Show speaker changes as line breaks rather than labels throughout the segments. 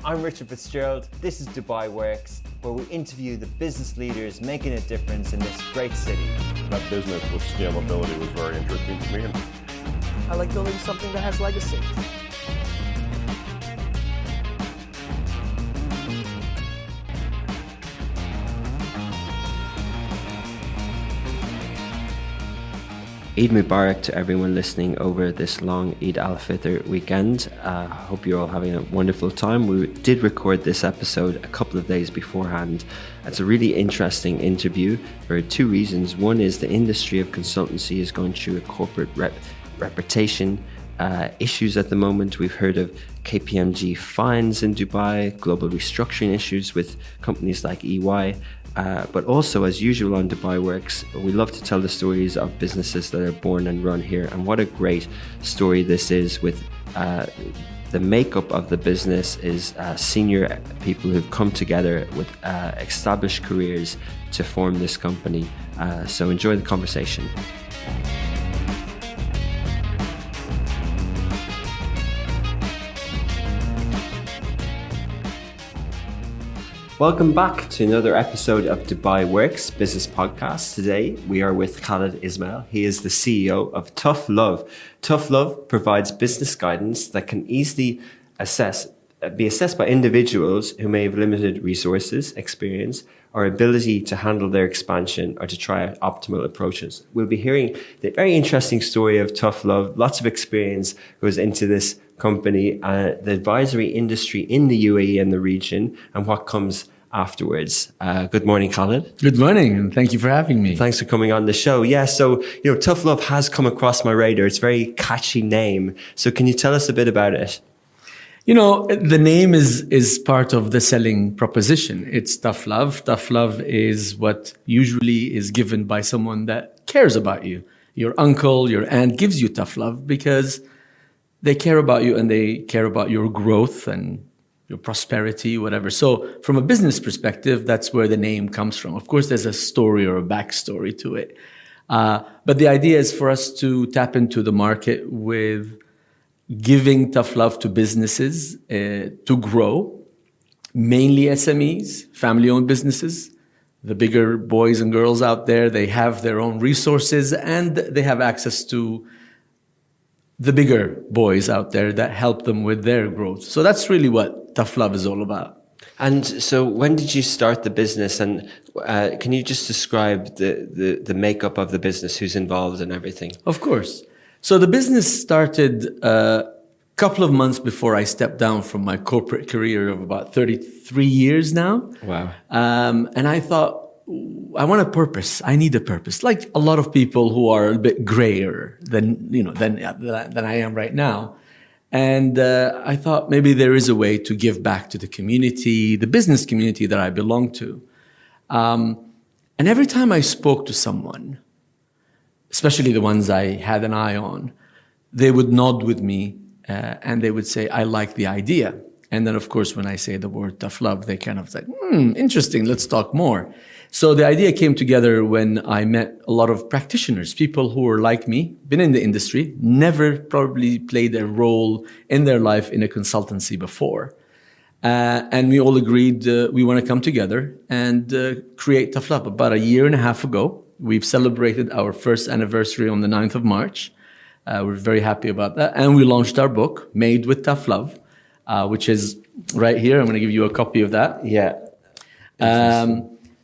I'm Richard Fitzgerald. This is Dubai Works, where we interview the business leaders making a difference in this great city.
That business with scalability was very interesting to me.
I like building something that has legacy.
Eid Mubarak to everyone listening over this long Eid al-Fitr weekend. Hope you're all having a wonderful time. We did record this episode a couple of days beforehand. It's a really interesting interview for two reasons. One is the industry of consultancy is going through a corporate reputation issues at the moment. We've heard of KPMG fines in Dubai, global restructuring issues with companies like EY. But also, as usual on Dubai Works, we love to tell the stories of businesses that are born and run here. And what a great story this is with the makeup of the business is senior people who've come together with established careers to form this company. So enjoy the conversation. Welcome back to another episode of Dubai Works Business Podcast. Today we are with Khaled Ismail. He is the CEO of ToughLove. ToughLove provides business guidance that can easily be assessed by individuals who may have limited resources, experience, or ability to handle their expansion or to try out optimal approaches. We'll be hearing the very interesting story of ToughLove. Lots of experience goes into this company, the advisory industry in the UAE and the region, and what comes afterwards. Good morning, Khaled.
Good morning, and thank you for having me.
Thanks for coming on the show. Yeah, so ToughLove has come across my radar. It's a very catchy name. So can you tell us a bit about it?
The name is part of the selling proposition. It's tough love. Tough love is what usually is given by someone that cares about you. Your uncle, your aunt gives you tough love because they care about you and they care about your growth and your prosperity, whatever. So from a business perspective, that's where the name comes from. Of course, there's a story or a backstory to it. But the idea is for us to tap into the market with giving tough love to businesses to grow, mainly SMEs, family-owned businesses. The bigger boys and girls out there, they have their own resources and they have access to the bigger boys out there that help them with their growth. So that's really what tough love is all about.
And so when did you start the business, and can you just describe the makeup of the business, who's involved and everything?
Of course. So the business started a couple of months before I stepped down from my corporate career of about 33 years now.
Wow.
And I thought, I want a purpose. I need a purpose. Like a lot of people who are a bit grayer than I am right now. And I thought maybe there is a way to give back to the community, the business community that I belong to. And every time I spoke to someone, especially the ones I had an eye on, they would nod with me and they would say, I like the idea. And then, of course, when I say the word tough love, they kind of say, interesting, let's talk more. So the idea came together when I met a lot of practitioners, people who were like me, been in the industry, never probably played a role in their life in a consultancy before. And we all agreed we want to come together and create Tough Love. About a year and a half ago, we've celebrated our first anniversary on the 9th of March. We're very happy about that. And we launched our book, Made with Tough Love, which is right here. I'm going to give you a copy of that.
Yeah.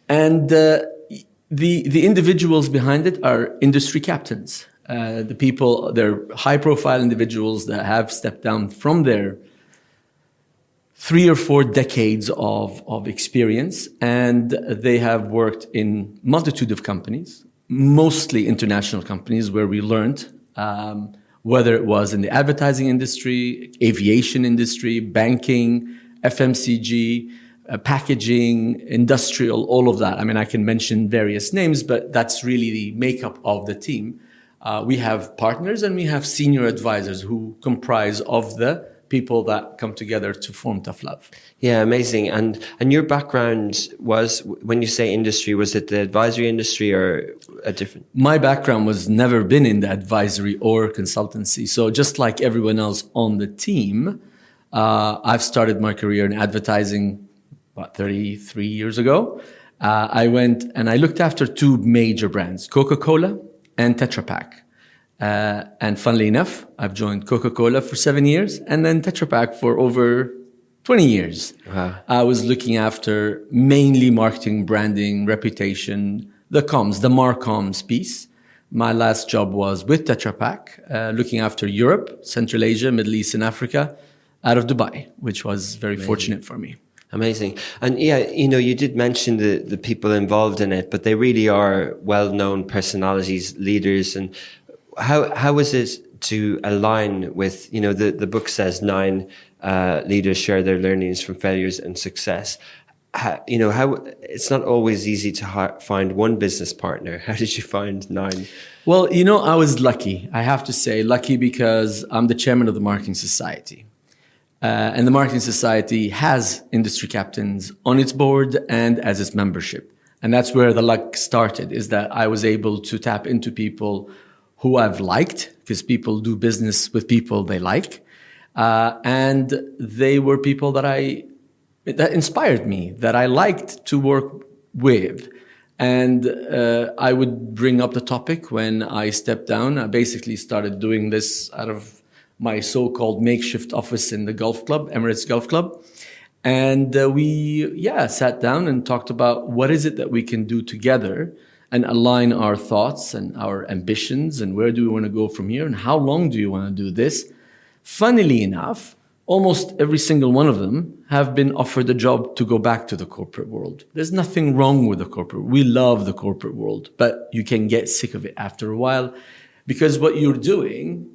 And the individuals behind it are industry captains. The people, they're high-profile individuals that have stepped down from their 3 or 4 decades of experience, and they have worked in multitude of companies, mostly international companies, where we learned whether it was in the advertising industry, aviation industry, banking, FMCG, packaging, industrial, all of that. I mean, I can mention various names, but that's really the makeup of the team. We have partners and we have senior advisors who comprise of the people that come together to form Tough Love.
Yeah, amazing. And your background was, when you say industry, was it the advisory industry or a different?
My background was never been in the advisory or consultancy. So just like everyone else on the team, I've started my career in advertising about 33 years ago. I went and I looked after two major brands, Coca-Cola and Tetra Pak. And funnily enough, I've joined Coca-Cola for 7 years and then Tetra Pak for over 20 years.
Wow.
I was looking after mainly marketing, branding, reputation, the comms, the Marcoms piece. My last job was with Tetra Pak, looking after Europe, Central Asia, Middle East, and Africa out of Dubai, which was very fortunate for me.
Amazing. And yeah, you did mention the people involved in it, but they really are well-known personalities, leaders. And how was it to align with, the book says 9 leaders share their learnings from failures and success. How it's not always easy to find one business partner. How did you find 9?
Well, I was lucky. I have to say lucky because I'm the chairman of the Marketing Society. And the Marketing Society has industry captains on its board and as its membership. And that's where the luck started, is that I was able to tap into people who I've liked, because people do business with people they like. And they were people that inspired me, that I liked to work with. And I would bring up the topic when I stepped down. I basically started doing this out of my so-called makeshift office in the golf club, Emirates Golf Club. And we sat down and talked about what is it that we can do together and align our thoughts and our ambitions and where do we want to go from here and how long do you want to do this. Funnily enough, almost every single one of them have been offered a job to go back to the corporate world. There's nothing wrong with the corporate. We love the corporate world, but you can get sick of it after a while because what you're doing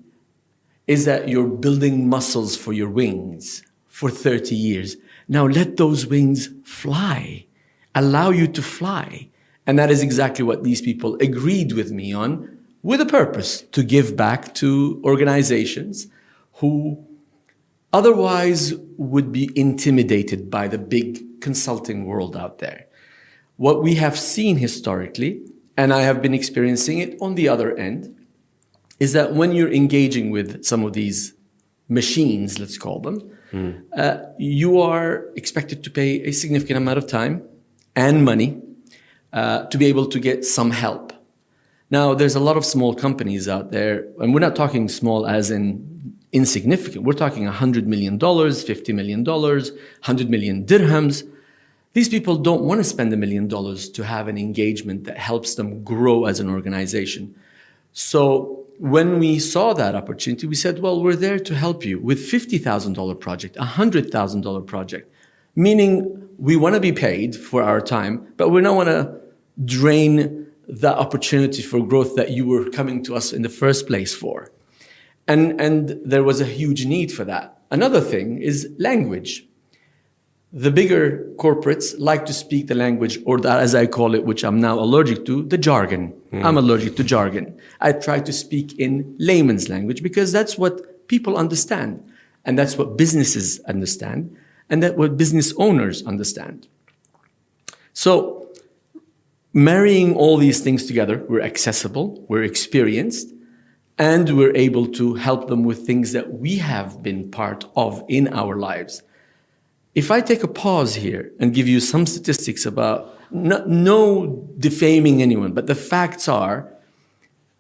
is that you're building muscles for your wings for 30 years. Now let those wings fly, allow you to fly. And that is exactly what these people agreed with me on, with a purpose to give back to organizations who otherwise would be intimidated by the big consulting world out there. What we have seen historically, and I have been experiencing it on the other end, is that when you're engaging with some of these machines, let's call them, you are expected to pay a significant amount of time and money to be able to get some help. Now, there's a lot of small companies out there, and we're not talking small as in insignificant. We're talking $100 million, $50 million, 100 million dirhams. These people don't want to spend $1 million to have an engagement that helps them grow as an organization. So when we saw that opportunity, we said, well, we're there to help you with $50,000 project, $100,000 project, meaning we want to be paid for our time, but we don't want to drain the opportunity for growth that you were coming to us in the first place for. And there was a huge need for that. Another thing is language. The bigger corporates like to speak the language, or that, as I call it, which I'm now allergic to, the jargon. I'm allergic to jargon. I try to speak in layman's language because that's what people understand. And that's what businesses understand. And that's what business owners understand. So marrying all these things together, we're accessible, we're experienced, and we're able to help them with things that we have been part of in our lives. If I take a pause here and give you some statistics about, no defaming anyone, but the facts are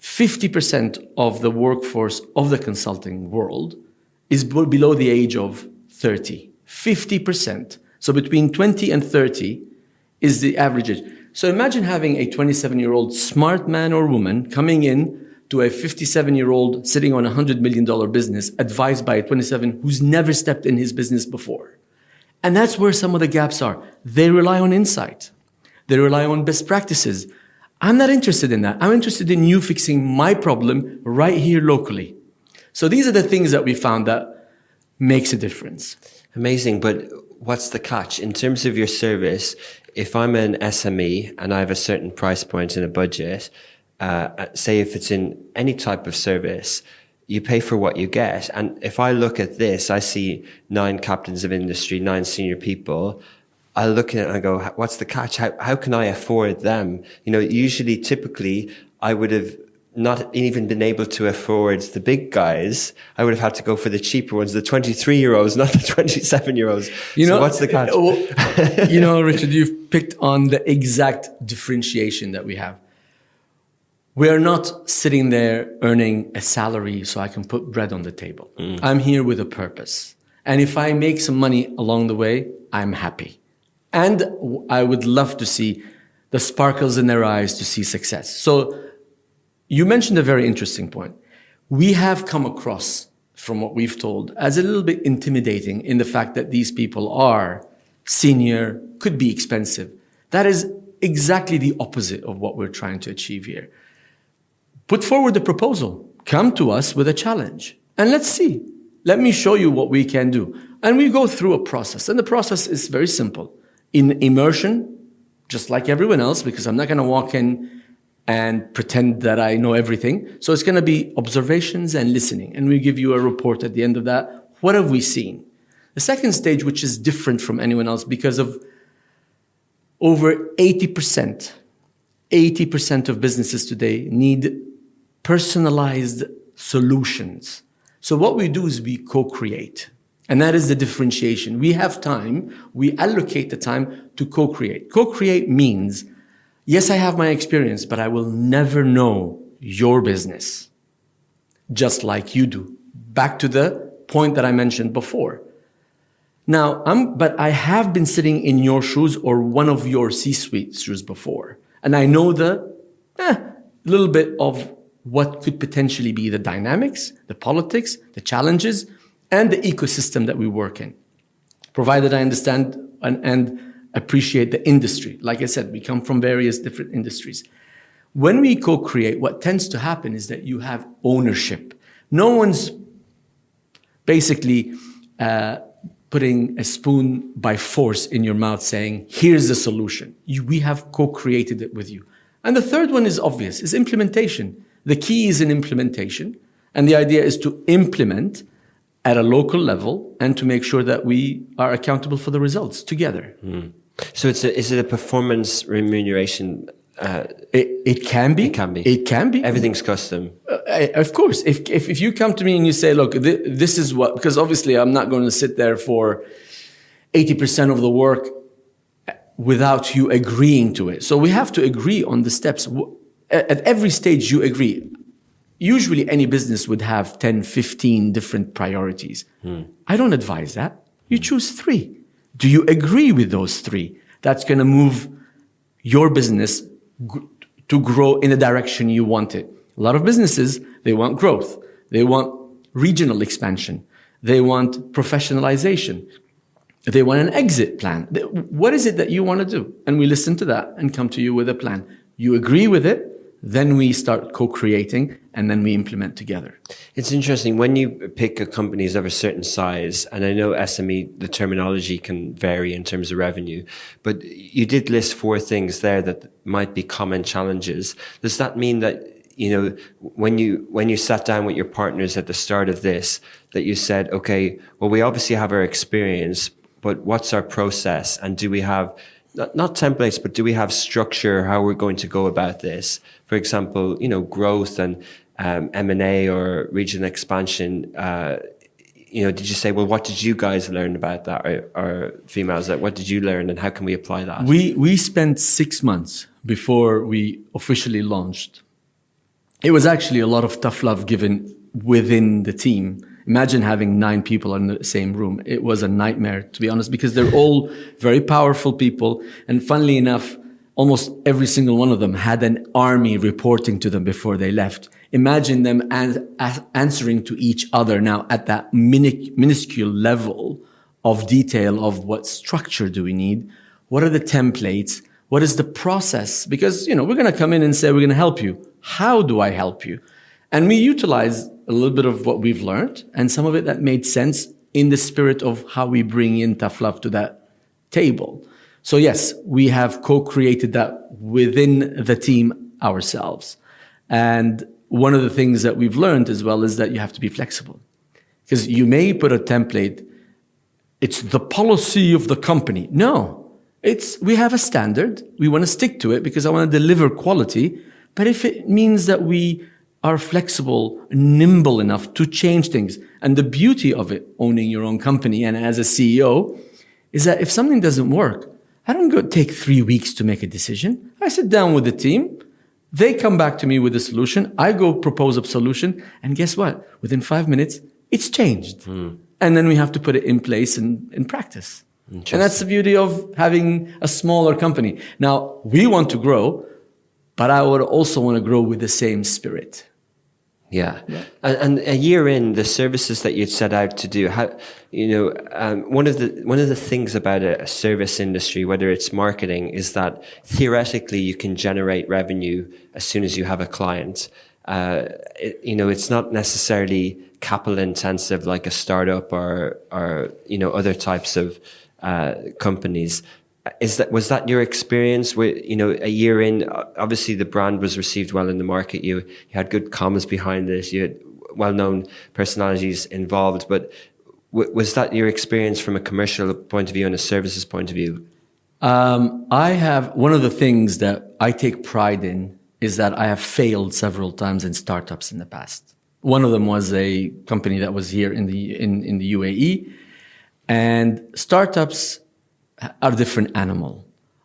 50% of the workforce of the consulting world is below the age of 30. 50%. So between 20 and 30 is the average age. So imagine having a 27-year-old smart man or woman coming in to a 57-year-old sitting on a $100 million business advised by a 27 who's never stepped in his business before. And that's where some of the gaps are. They rely on insight. They rely on best practices. I'm not interested in that. I'm interested in you fixing my problem right here locally. So these are the things that we found that makes a difference.
Amazing. But what's the catch? In terms of your service, if I'm an SME and I have a certain price point and a budget, say if it's in any type of service, you pay for what you get. And if I look at this, I see 9 captains of industry, 9 senior people. I look at it and I go, what's the catch? How can I afford them? Usually, typically, I would have not even been able to afford the big guys, I would have had to go for the cheaper ones, the 23-year-olds, not the 27-year-olds. So what's the catch?
Richard, you've picked on the exact differentiation that we have. We are not sitting there earning a salary so I can put bread on the table. I'm here with a purpose. And if I make some money along the way, I'm happy. And I would love to see the sparkles in their eyes to see success. So you mentioned a very interesting point. We have come across, from what we've told, as a little bit intimidating in the fact that these people are senior, could be expensive. That is exactly the opposite of what we're trying to achieve here. Put forward the proposal. Come to us with a challenge. And let's see. Let me show you what we can do. And we go through a process. And the process is very simple. In immersion, just like everyone else, because I'm not going to walk in and pretend that I know everything. So it's going to be observations and listening. And we give you a report at the end of that. What have we seen? The second stage, which is different from anyone else because of over 80% of businesses today need personalized solutions. So what we do is we co-create. And that is the differentiation. We have time. We allocate the time to co-create. Co-create means, yes, I have my experience, but I will never know your business just like you do. Back to the point that I mentioned before. Now, but I have been sitting in your shoes or one of your C-suite shoes before. And I know the little bit of what could potentially be the dynamics, the politics, the challenges, and the ecosystem that we work in. Provided I understand and appreciate the industry. Like I said, we come from various different industries. When we co-create, what tends to happen is that you have ownership. No one's basically putting a spoon by force in your mouth saying, here's the solution. We have co-created it with you. And the third one is obvious, is implementation. The key is in implementation. And the idea is to implement at a local level and to make sure that we are accountable for the results together.
So is it a performance remuneration?
It can be.
It can be.
It can be.
Everything's custom.
Of course. If you come to me and you say, look, this is what, because obviously I'm not going to sit there for 80% of the work without you agreeing to it. So we have to agree on the steps. At every stage you agree. Usually any business would have 10, 15 different priorities. I don't advise that. You choose 3. Do you agree with those 3? That's going to move your business to grow in the direction you want it. A lot of businesses, they want growth. They want regional expansion. They want professionalization. They want an exit plan. What is it that you want to do? And we listen to that and come to you with a plan. You agree with it, then we start co-creating, and then we implement together.
It's interesting when you pick companies of a certain size, and I know SME, the terminology can vary in terms of revenue, but you did list 4 things there that might be common challenges. Does that mean that, when you sat down with your partners at the start of this, that you said, okay, well, we obviously have our experience, but what's our process? And do we have not templates, but do we have structure, how we're going to go about this? For example, growth and M&A or regional expansion. Did you say, well, what did you guys learn about that? Or females, what did you learn and how can we apply that?
We spent 6 months before we officially launched. It was actually a lot of tough love given within the team. Imagine having 9 people in the same room. It was a nightmare, to be honest, because they're all very powerful people. And funnily enough, almost every single one of them had an army reporting to them before they left. Imagine them answering to each other now at that minuscule level of detail of what structure do we need? What are the templates? What is the process? Because, we're going to come in and say, we're going to help you. How do I help you? And we utilize a little bit of what we've learned and some of it that made sense in the spirit of how we bring in tough love to that table. So yes, we have co-created that within the team ourselves. And one of the things that we've learned as well is that you have to be flexible. Because you may put a template, it's the policy of the company. No, we have a standard. We want to stick to it because I want to deliver quality. But if it means that we are flexible, nimble enough to change things. And the beauty of it, owning your own company and as a CEO, is that if something doesn't work, I don't go take 3 weeks to make a decision. I sit down with the team. They come back to me with a solution. I go propose a solution. And guess what? Within 5 minutes, it's changed. And then we have to put it in place and in practice. And that's the beauty of having a smaller company. Now, we want to grow, but I would also want to grow with the same spirit.
Yeah. And a year in, the services that you'd set out to do, how, one of the things about a service industry, whether it's marketing, is that theoretically you can generate revenue as soon as you have a client. It's not necessarily capital intensive like a startup or other types of companies. Was that your experience with, a year in? Obviously the brand was received well in the market. You had good comms behind it. You had well-known personalities involved, but was that your experience from a commercial point of view and a services point of view?
One of the things that I take pride in is that I have failed several times in startups in the past. One of them was a company that was here in the UAE, and startups are a different animal.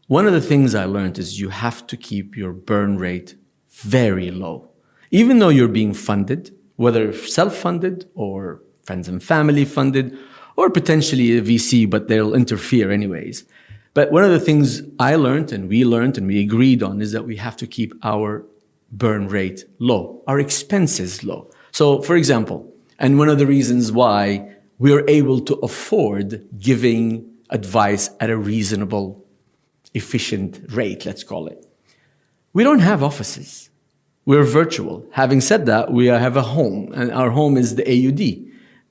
One of the things I learned is you have to keep your burn rate very low. Even though you're being funded, whether self-funded or friends and family funded, or potentially a VC, but they'll interfere anyways. But one of the things I learned and we agreed on is that we have to keep our burn rate low, our expenses low. So for example, and one of the reasons why we're able to afford giving advice at a reasonable, efficient rate, let's call it. We don't have offices. We're virtual. Having said that, we have a home, and our home is the AUD,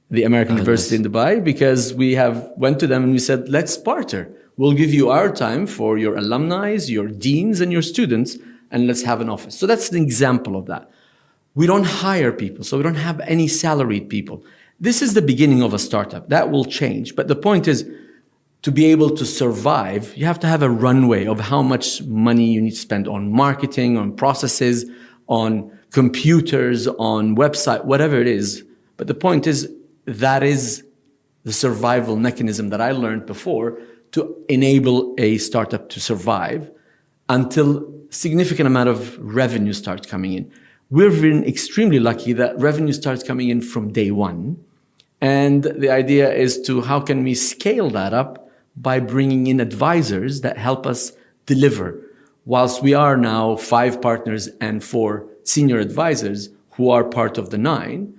the American University in Dubai, because we went to them and we said, let's barter. We'll give you our time for your alumni, your deans, and your students, and let's have an office. So that's an example of that. We don't hire people, so we don't have any salaried people. This is the beginning of a startup. That will change. But the point is, to be able to survive, you have to have a runway of how much money you need to spend on marketing, on processes, on computers, on website, whatever it is. But the point is, that is the survival mechanism that I learned before to enable a startup to survive until significant amount of revenue starts coming in. We've been extremely lucky that revenue starts coming in from day one. And the idea is how can we scale that up by bringing in advisors that help us deliver. Whilst we are now 5 partners and 4 senior advisors who are part of the 9,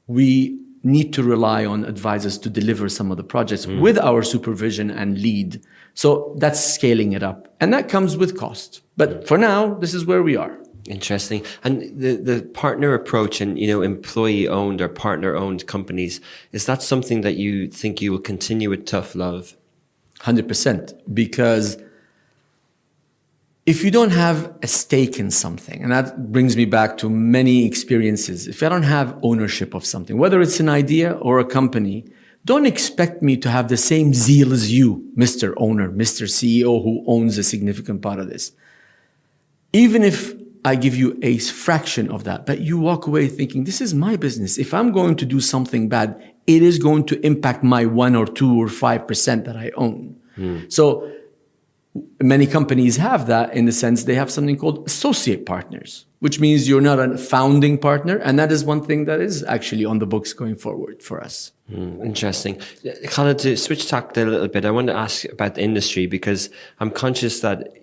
we need to rely on advisors to deliver some of the projects with our supervision and lead. So that's scaling it up. And that comes with cost. But for now, this is where we are.
Interesting. And the partner approach and, employee-owned or partner-owned companies, is that something that you think you will continue with ToughLove?
100%. Because if you don't have a stake in something, and that brings me back to many experiences, if I don't have ownership of something, whether it's an idea or a company, don't expect me to have the same zeal as you, Mr. Owner, Mr. CEO, who owns a significant part of this. Even if I give you a fraction of that, but you walk away thinking, this is my business. If I'm going to do something bad, it is going to impact my 1 or 2 or 5% that I own. So many companies have that in the sense they have something called associate partners, which means you're not a founding partner. And that is one thing that is actually on the books going forward for us.
Interesting. Khaled, to switch tack a little bit, I want to ask about the industry because I'm conscious that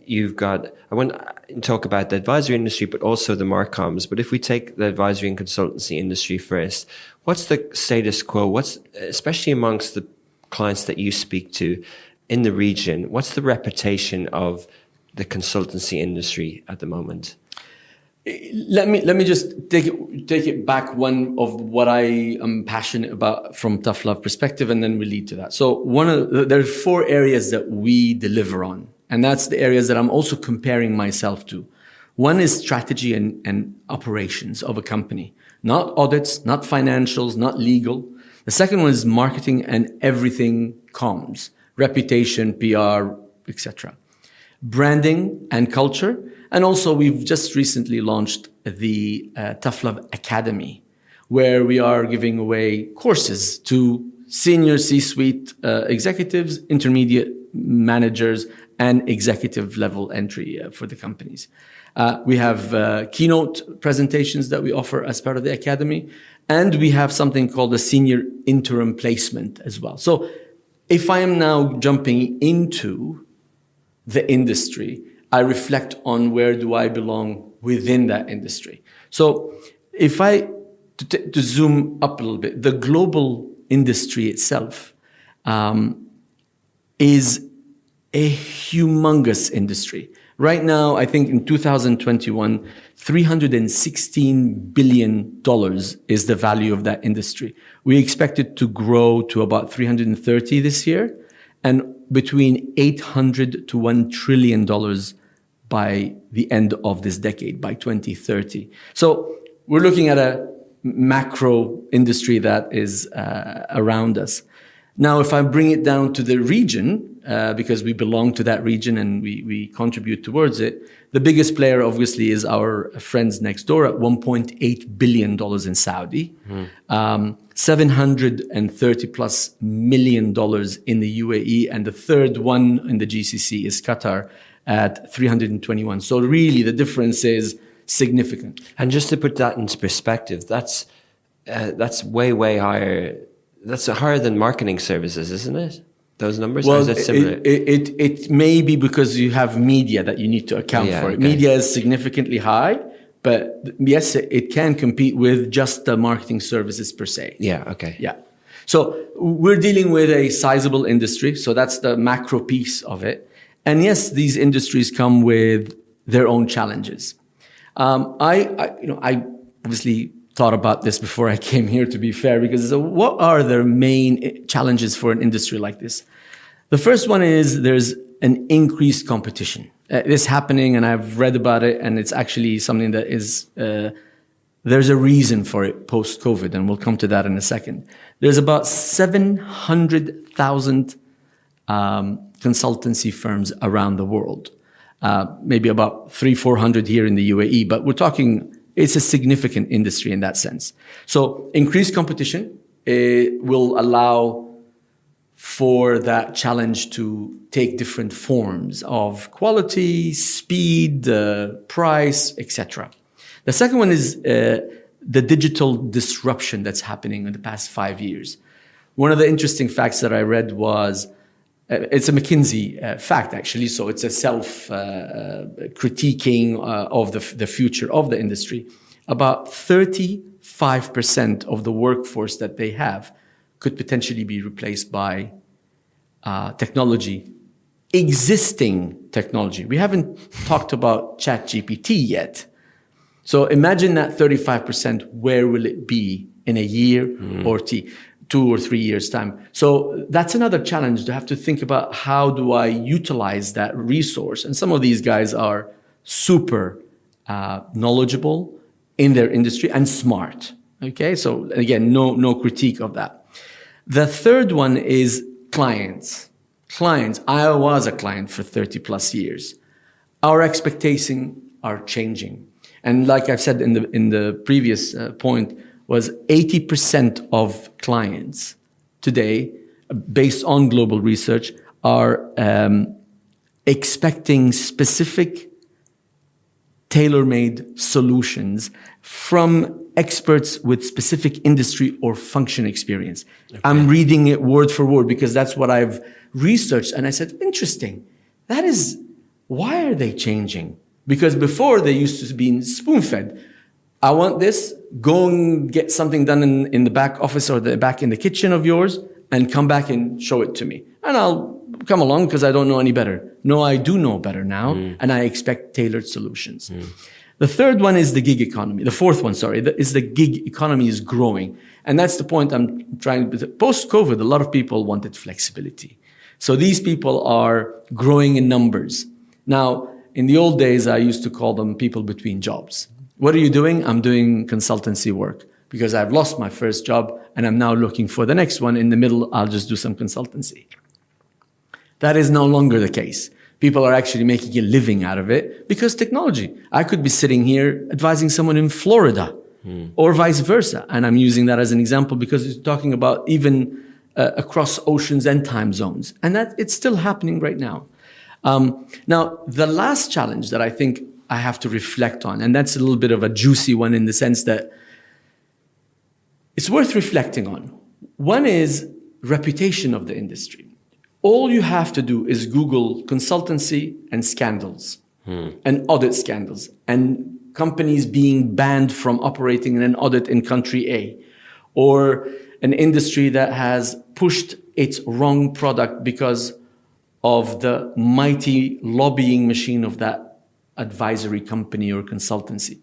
I want to talk about the advisory industry, but also the marcoms. But if we take the advisory and consultancy industry first, what's the status quo? Especially amongst the clients that you speak to in the region, what's the reputation of the consultancy industry at the moment?
Let me just take it back one of what I am passionate about from ToughLove perspective, and then we lead to that. So there are 4 areas that we deliver on, and that's the areas that I'm also comparing myself to. One is strategy and operations of a company, not audits, not financials, not legal. The second one is marketing and everything comms, reputation, PR, etc. branding and culture. And also we've just recently launched the ToughLove Academy, where we are giving away courses to senior C-suite executives, intermediate managers, and executive level entry for the companies. We have keynote presentations that we offer as part of the academy, and we have something called a senior interim placement as well. So if I am now jumping into the industry, I reflect on where do I belong within that industry. So if to zoom up a little bit, the global industry itself is a humongous industry. Right now, I think in 2021, $316 billion is the value of that industry. We expect it to grow to about 330 this year, and between $800 to $1 trillion by the end of this decade, by 2030. So we're looking at a macro industry that is around us. Now, if I bring it down to the region, because we belong to that region and we contribute towards it, the biggest player obviously is our friends next door at $1.8 billion in Saudi, $730 plus million in the UAE, and the third one in the GCC is Qatar at 321. So really the difference is significant.
And just to put that into perspective, that's way higher. That's higher than marketing services, isn't it? Those numbers?
Well,
or is it similar?
It may be because you have media that you need to account for.
Okay.
Media is significantly high, but yes, it can compete with just the marketing services per se.
Yeah, okay.
Yeah. So we're dealing with a sizable industry. So that's the macro piece of it. And yes, these industries come with their own challenges. I obviously thought about this before I came here, to be fair, because what are the main challenges for an industry like this? The first one is there's an increased competition. It's happening, and I've read about it, and it's actually something that is, there's a reason for it post-COVID, and we'll come to that in a second. There's about 700,000 consultancy firms around the world. Maybe about 300-400 here in the UAE, but we're talking, it's a significant industry in that sense. So increased competition will allow for that challenge to take different forms of quality, speed, price, etc. The second one is the digital disruption that's happening in the past 5 years. One of the interesting facts that I read was, it's a McKinsey fact, actually, so it's a self-critiquing of the future of the industry. About 35% of the workforce that they have could potentially be replaced by technology, existing technology. We haven't talked about ChatGPT yet. So imagine that 35%, where will it be in a year or 2 or 3 years' time? So that's another challenge, to have to think about how do I utilize that resource. And some of these guys are super knowledgeable in their industry and smart. Okay, so again, no critique of that. The third one is clients. Clients, I was a client for 30 plus years. Our expectations are changing. And like I've said in the previous point, was 80% of clients today, based on global research, are expecting specific tailor-made solutions from experts with specific industry or function experience. Okay. I'm reading it word for word because that's what I've researched. And I said, interesting. That is, why are they changing? Because before they used to be spoon-fed. I want this, go and get something done in the back office or back in the kitchen of yours and come back and show it to me. And I'll come along because I don't know any better. No, I do know better now, and I expect tailored solutions. The third one is the gig economy. The fourth one, is the gig economy is growing. And that's the point I'm trying to... Post-COVID, a lot of people wanted flexibility. So these people are growing in numbers. Now, in the old days, I used to call them people between jobs. What are you doing? I'm doing consultancy work because I've lost my first job and I'm now looking for the next one. In the middle, I'll just do some consultancy. That is no longer the case. People are actually making a living out of it because technology. I could be sitting here advising someone in Florida or vice versa. And I'm using that as an example because it's talking about even across oceans and time zones. And that it's still happening right now. Now, the last challenge that I think I have to reflect on, and that's a little bit of a juicy one in the sense that it's worth reflecting on. One is reputation of the industry. All you have to do is Google consultancy and scandals and audit scandals and companies being banned from operating in an audit in country A, or an industry that has pushed its wrong product because of the mighty lobbying machine of that advisory company or consultancy.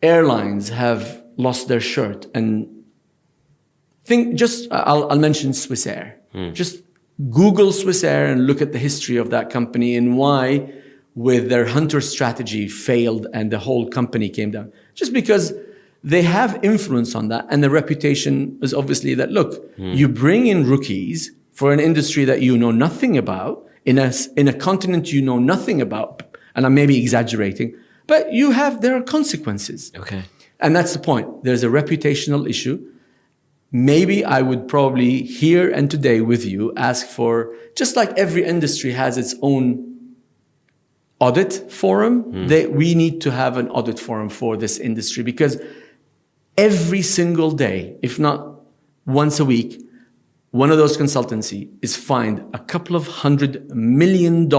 Airlines have lost their shirt, and I'll mention Swiss Air. Just Google Swiss Air and look at the history of that company and why, with their hunter strategy, failed and the whole company came down. Just because they have influence on that, and the reputation is obviously that, look, you bring in rookies for an industry that you know nothing about, in a continent you know nothing about, and I'm maybe exaggerating, but there are consequences.
Okay.
And that's the point. There's a reputational issue. Maybe I would probably here and today with you ask for, just like every industry has its own audit forum, we need to have an audit forum for this industry, because every single day, if not once a week, one of those consultancy is fined a couple of $100 million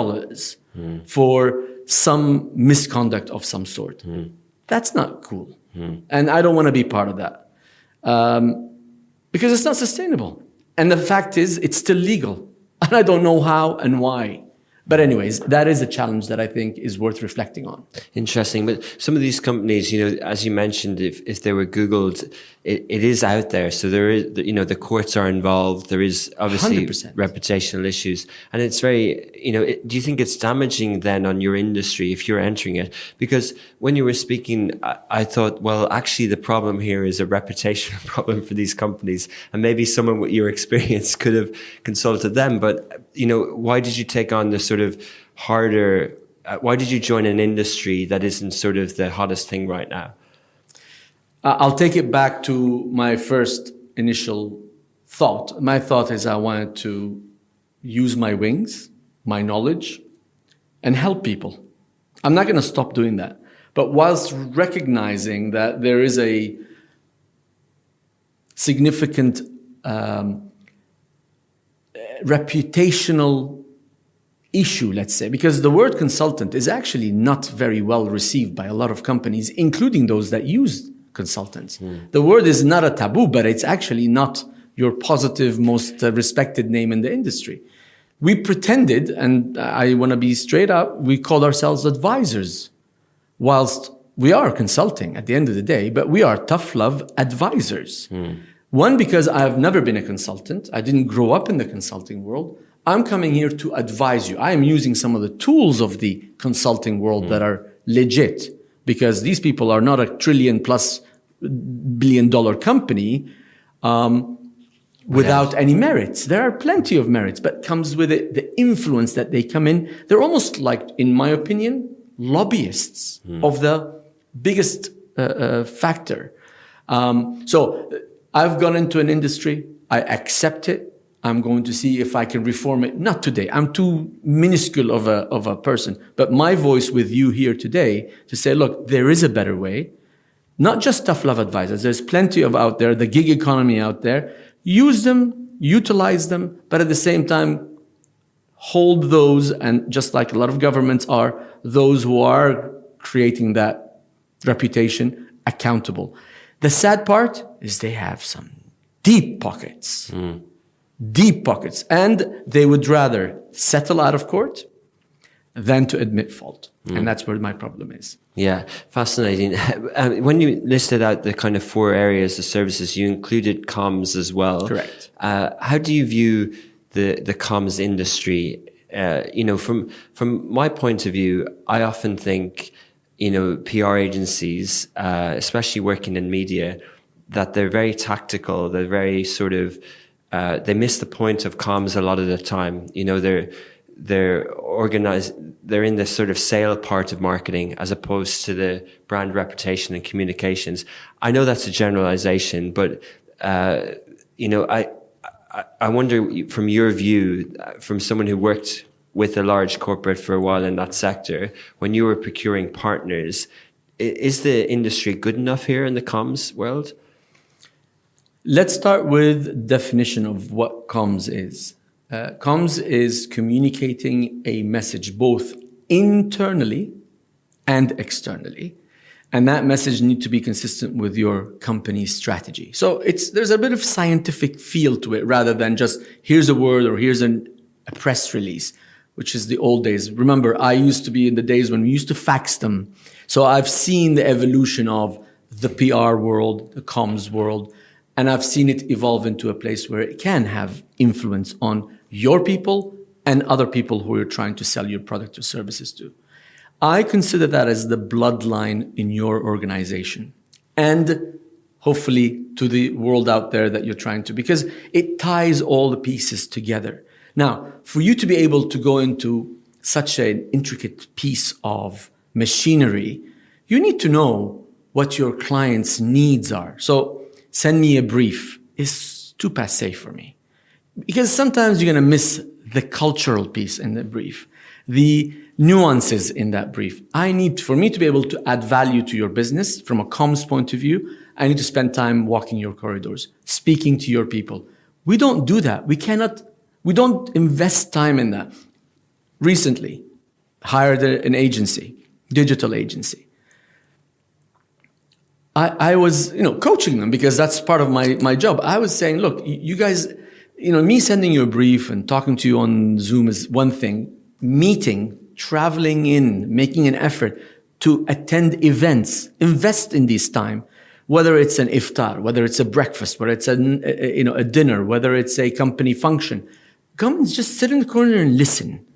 for some misconduct of some sort. That's not cool. And I don't want to be part of that. Because it's not sustainable. And the fact is, it's still legal. And I don't know how and why. But anyways, that is a challenge that I think is worth reflecting on.
Interesting. But some of these companies, as you mentioned, if they were Googled, it is out there. So there is, the courts are involved. There is obviously
100%.
reputational issues. And it's very, do you think it's damaging then on your industry if you're entering it? Because when you were speaking, I thought, well, actually the problem here is a reputational problem for these companies. And maybe someone with your experience could have consulted them. But, why did you take on this sort of harder, why did you join an industry that isn't sort of the hottest thing right now?
I'll take it back to my first initial thought. My thought is I wanted to use my wings, my knowledge, and help people. I'm not going to stop doing that. But whilst recognizing that there is a significant reputational issue, let's say, because the word consultant is actually not very well received by a lot of companies, including those that use consultants. The word is not a taboo, but it's actually not your positive, most respected name in the industry. We pretended, and I want to be straight up, we called ourselves advisors, whilst we are consulting at the end of the day, but we are ToughLove advisors. One, because I've never been a consultant. I didn't grow up in the consulting world. I'm coming here to advise you. I am using some of the tools of the consulting world that are legit, because these people are not a $1 trillion+ billion company without any merits. There are plenty of merits, but comes with it the influence that they come in. They're almost like, in my opinion, lobbyists of the biggest factor. So I've gone into an industry. I accept it. I'm going to see if I can reform it. Not today. I'm too minuscule of a person. But my voice with you here today to say, look, there is a better way. Not just ToughLove advisors. There's plenty of out there, the gig economy out there. Use them, utilize them, but at the same time, hold those, and just like a lot of governments are, those who are creating that reputation accountable. The sad part is they have some deep pockets. Deep pockets. And they would rather settle out of court than to admit fault. And that's where my problem is.
Yeah, fascinating. When you listed out the kind of 4 areas of services, you included comms as well.
Correct.
How do you view the comms industry? From my point of view, I often think, PR agencies, especially working in media, that they're very tactical. They're very sort of, they miss the point of comms a lot of the time. they're in this sort of sale part of marketing as opposed to the brand reputation and communications. I know that's a generalization, but I wonder, from your view, from someone who worked with a large corporate for a while in that sector, when you were procuring partners, is the industry good enough here in the comms world?
Let's start with definition of what comms is. Comms is communicating a message both internally and externally. And that message needs to be consistent with your company's strategy. So there's a bit of scientific feel to it rather than just here's a word or here's a press release, which is the old days. Remember, I used to be in the days when we used to fax them. So I've seen the evolution of the PR world, the comms world, and I've seen it evolve into a place where it can have influence on your people and other people who you're trying to sell your product or services to. I consider that as the bloodline in your organization and hopefully to the world out there that you're trying to, because it ties all the pieces together. Now, for you to be able to go into such an intricate piece of machinery, you need to know what your client's needs are. So send me a brief is too passé for me, because sometimes you're going to miss the cultural piece in the brief, the nuances in that brief. For me to be able to add value to your business from a comms point of view, I need to spend time walking your corridors, speaking to your people. We don't do that. We don't invest time in that. Recently, hired an agency, digital agency. I was, coaching them because that's part of my job. I was saying, look, you guys, me sending you a brief and talking to you on Zoom is one thing. Meeting, traveling in, making an effort to attend events, invest in this time, whether it's an iftar, whether it's a breakfast, whether it's a dinner, whether it's a company function. Come and just sit in the corner and listen.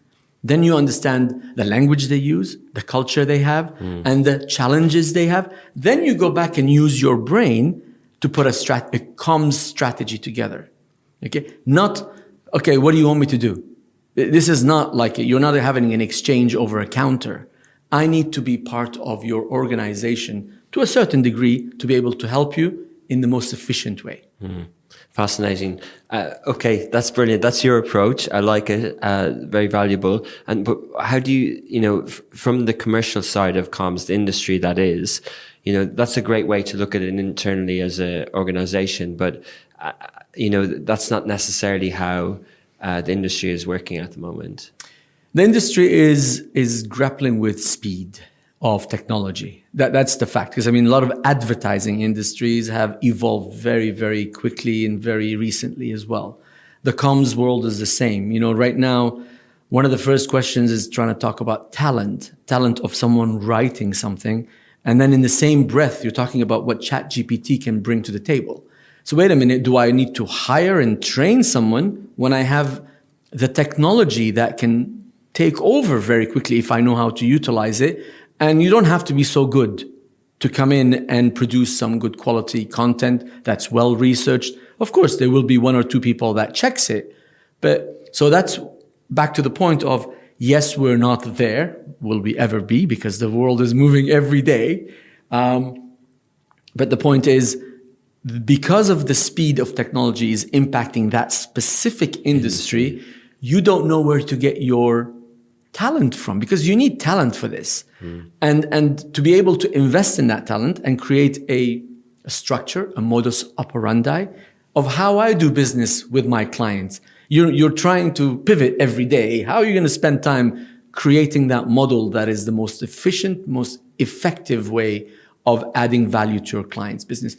Then you understand the language they use, the culture they have, and the challenges they have. Then you go back and use your brain to put a comms strategy together. Okay? Not, okay, what do you want me to do? This is not like you're not having an exchange over a counter. I need to be part of your organization to a certain degree to be able to help you in the most efficient way.
Fascinating. Okay, that's brilliant. That's your approach. I like it. Very valuable. But how do you, from the commercial side of comms, the industry that is, that's a great way to look at it internally as an organization. But, that's not necessarily how the industry is working at the moment.
The industry is grappling with speed of technology. That's the fact. Because a lot of advertising industries have evolved very, very quickly and very recently as well. The comms world is the same. Right now, one of the first questions is trying to talk about talent of someone writing something. And then in the same breath, you're talking about what ChatGPT can bring to the table. So wait a minute, do I need to hire and train someone when I have the technology that can take over very quickly if I know how to utilize it? And you don't have to be so good to come in and produce some good quality content that's well researched. Of course, there will be one or two people that checks it. But so that's back to the point of, yes, we're not there. Will we ever be? Because the world is moving every day. But the point is, because of the speed of technology is impacting that specific industry, you don't know where to get your talent from, because you need talent for this. And to be able to invest in that talent and create a structure, a modus operandi of how I do business with my clients. You're trying to pivot every day. How are you going to spend time creating that model that is the most efficient, most effective way of adding value to your client's business?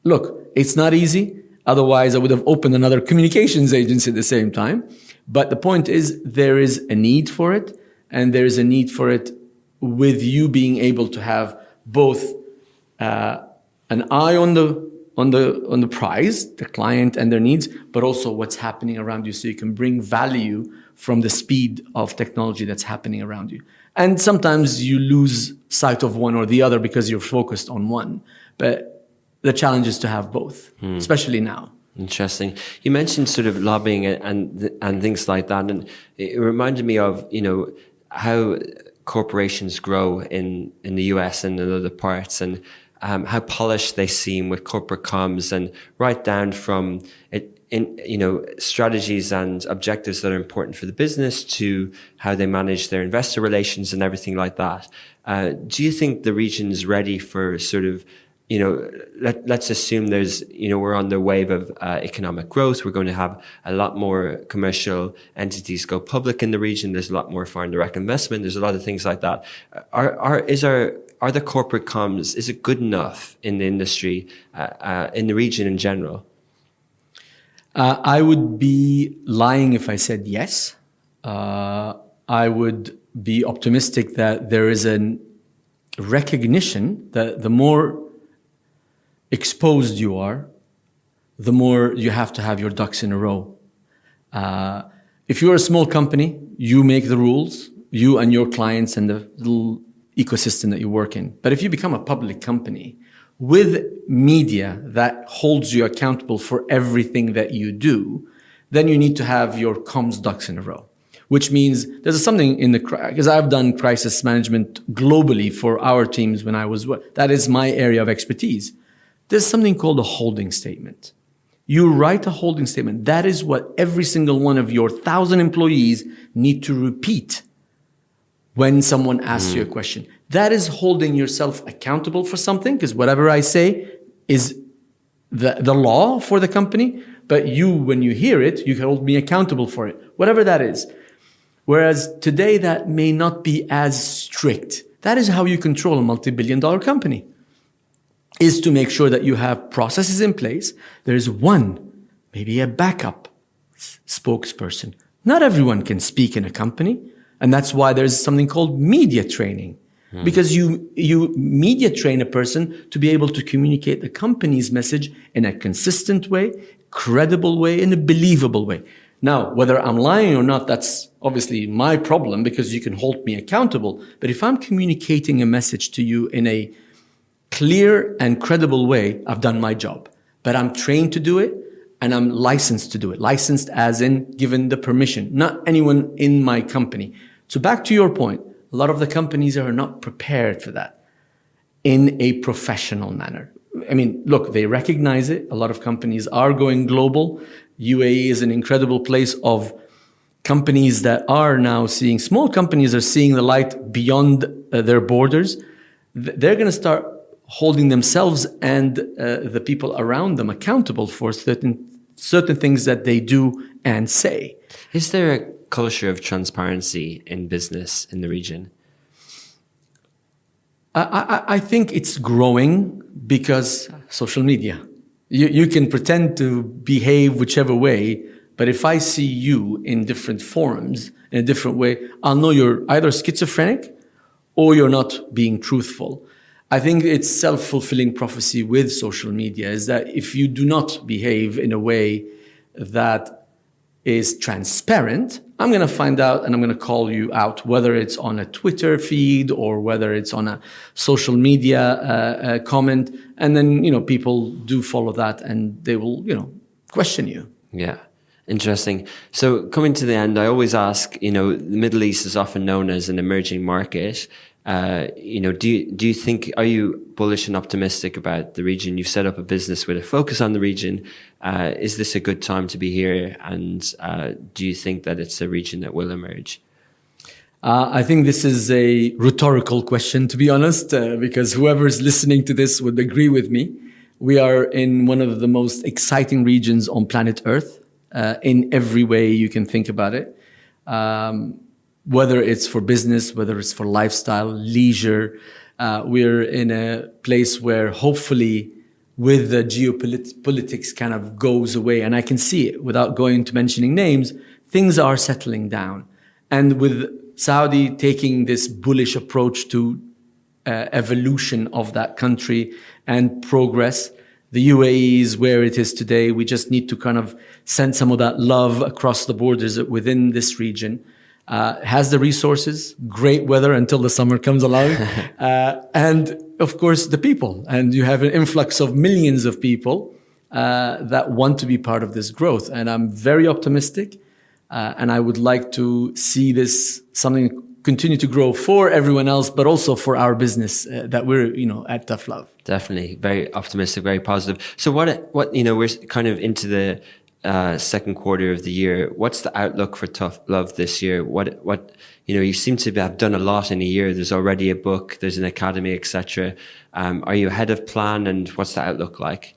Look, it's not easy. Otherwise, I would have opened another communications agency at the same time. But the point is, there is a need for it, and there is a need for it with you being able to have both an eye on the prize, the client and their needs, but also what's happening around you, so you can bring value from the speed of technology that's happening around you. And sometimes you lose sight of one or the other because you're focused on one. But the challenge is to have both, especially now.
Interesting. You mentioned sort of lobbying and things like that, and it reminded me of, you know, how corporations grow in the US and in other parts, and how polished they seem with corporate comms, and right down from it, in, you know, strategies and objectives that are important for the business to how they manage their investor relations and everything like that. Do you think the region's ready for sort of, you know, let's assume there's, you know, we're on the wave of economic growth. We're going to have a lot more commercial entities go public in the region. There's a lot more foreign direct investment. There's a lot of things like that. Are the corporate comms, is it good enough in the industry, in the region in general?
I would be lying if I said yes. I would be optimistic that there is a recognition that the more exposed you are, the more you have to have your ducks in a row. If you're a small company, you make the rules, you and your clients and the little ecosystem that you work in. But if you become a public company with media that holds you accountable for everything that you do, then you need to have your comms ducks in a row. Which means there's something in because I've done crisis management globally for our teams when I was, that is my area of expertise. There's something called a holding statement. You write a holding statement. That is what every single one of your 1,000 employees need to repeat when someone asks you a question. That is holding yourself accountable for something, because whatever I say is the law for the company, but you, when you hear it, you can hold me accountable for it, whatever that is. Whereas today that may not be as strict. That is how you control a multi-billion-dollar company, is to make sure that you have processes in place. There's one, maybe a backup spokesperson. Not everyone can speak in a company. And that's why there's something called media training. Because you media train a person to be able to communicate the company's message in a consistent way, credible way, in a believable way. Now, whether I'm lying or not, that's obviously my problem, because you can hold me accountable. But if I'm communicating a message to you in a clear and credible way, I've done my job. But I'm trained to do it, and I'm licensed to do it. Licensed as in given the permission, not anyone in my company. So back to your point, a lot of the companies are not prepared for that in a professional manner. I mean, look, they recognize it. A lot of companies are going global. UAE is an incredible place of companies that are now seeing, small companies are seeing the light beyond their borders. They're going to start holding themselves and the people around them accountable for certain things that they do and say.
Is there a culture of transparency in business in the region?
I think it's growing because social media. You can pretend to behave whichever way, but if I see you in different forums, in a different way, I'll know you're either schizophrenic or you're not being truthful. I think it's self-fulfilling prophecy with social media is that if you do not behave in a way that is transparent, I'm going to find out and I'm going to call you out, whether it's on a Twitter feed or whether it's on a social media comment. And then, people do follow that and they will, question you.
Yeah. Interesting. So coming to the end, I always ask, the Middle East is often known as an emerging market. Do you think, are you bullish and optimistic about the region? You've set up a business with a focus on the region. Is this a good time to be here? And do you think that it's a region that will emerge?
I think this is a rhetorical question, to be honest, because whoever is listening to this would agree with me. We are in one of the most exciting regions on planet Earth, in every way you can think about it. Whether it's for business, whether it's for lifestyle, leisure, we're in a place where hopefully with the geopolitics kind of goes away, and I can see it without going to mentioning names, things are settling down. And with Saudi taking this bullish approach to evolution of that country and progress, the UAE is where it is today. We just need to kind of send some of that love across the borders within this region. Has the resources, great weather until the summer comes along, and of course the people. And you have an influx of millions of people that want to be part of this growth. And I'm very optimistic, and I would like to see this something continue to grow for everyone else, but also for our business that we're, at ToughLove.
Definitely, very optimistic, very positive. So what we're kind of into the second quarter of the year. What's the outlook for ToughLove this year? What you seem to have done a lot in a year. There's already a book, there's an academy, etc. Are you ahead of plan, and what's the outlook like?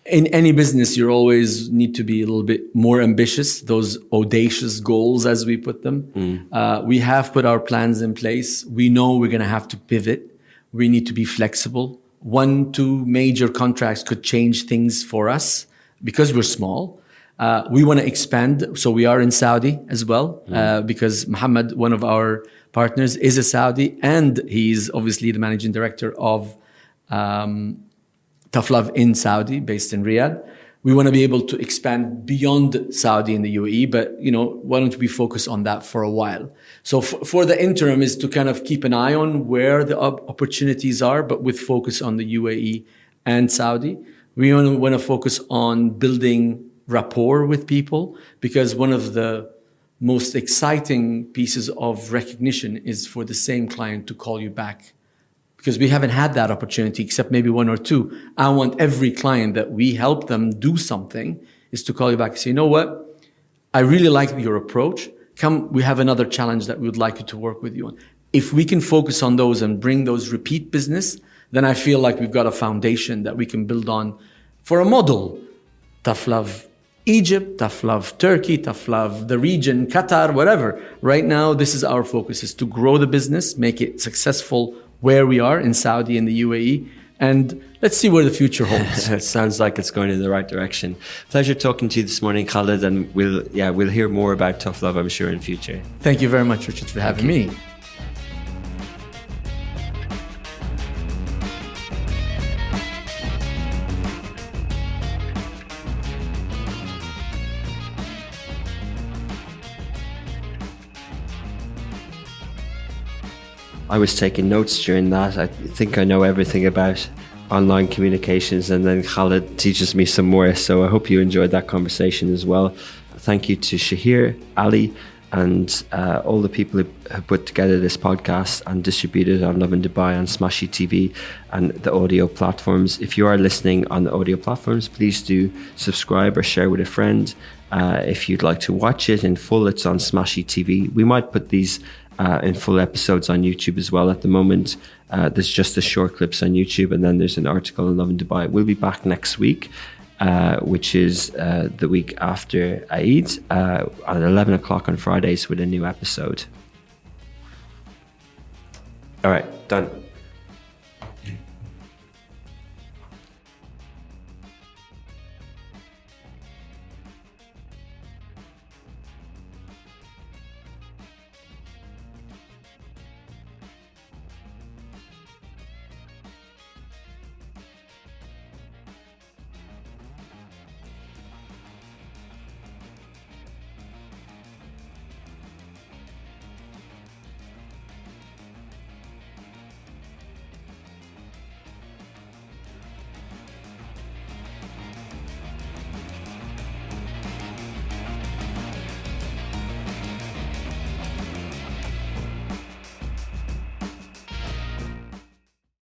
In any business, you always need to be a little bit more ambitious, those audacious goals, as we put them. We have put our plans in place. We know we're going to have to pivot. We need to be flexible. 1-2 major contracts could change things for us because we're small. We want to expand. So we are in Saudi as well, because Muhammad, one of our partners, is a Saudi, and he's obviously the managing director of ToughLove in Saudi, based in Riyadh. We want to be able to expand beyond Saudi and the UAE, but why don't we focus on that for a while? So for the interim is to kind of keep an eye on where the opportunities are, but with focus on the UAE and Saudi. We want to focus on building rapport with people, because one of the most exciting pieces of recognition is for the same client to call you back. Because we haven't had that opportunity, except maybe 1 or 2. I want every client that we help them do something is to call you back and say, you know what? I really like your approach. Come, we have another challenge that we would like you to work with you on. If we can focus on those and bring those repeat business, then I feel like we've got a foundation that we can build on for a model. ToughLove Egypt, ToughLove Turkey, ToughLove the region, Qatar, whatever. Right now, this is our focus, is to grow the business, make it successful where we are in Saudi and the UAE, and let's see where the future holds.
It sounds like it's going in the right direction. Pleasure talking to you this morning, Khaled, and we'll hear more about ToughLove, I'm sure, in future.
Thank you very much, Richard, for having me.
I was taking notes during that. I think I know everything about online communications, and then Khaled teaches me some more. So I hope you enjoyed that conversation as well. Thank you to Shahir, Ali, and all the people who have put together this podcast and distributed it on Love in Dubai, on Smashy TV and the audio platforms. If you are listening on the audio platforms, please do subscribe or share with a friend. If you'd like to watch it in full, it's on Smashy TV. We might put these in full episodes on YouTube as well. At the moment, there's just the short clips on YouTube, and then there's an article on Love in Dubai. We'll be back next week, which is the week after Eid, at 11 o'clock on Fridays with a new episode. All right, done.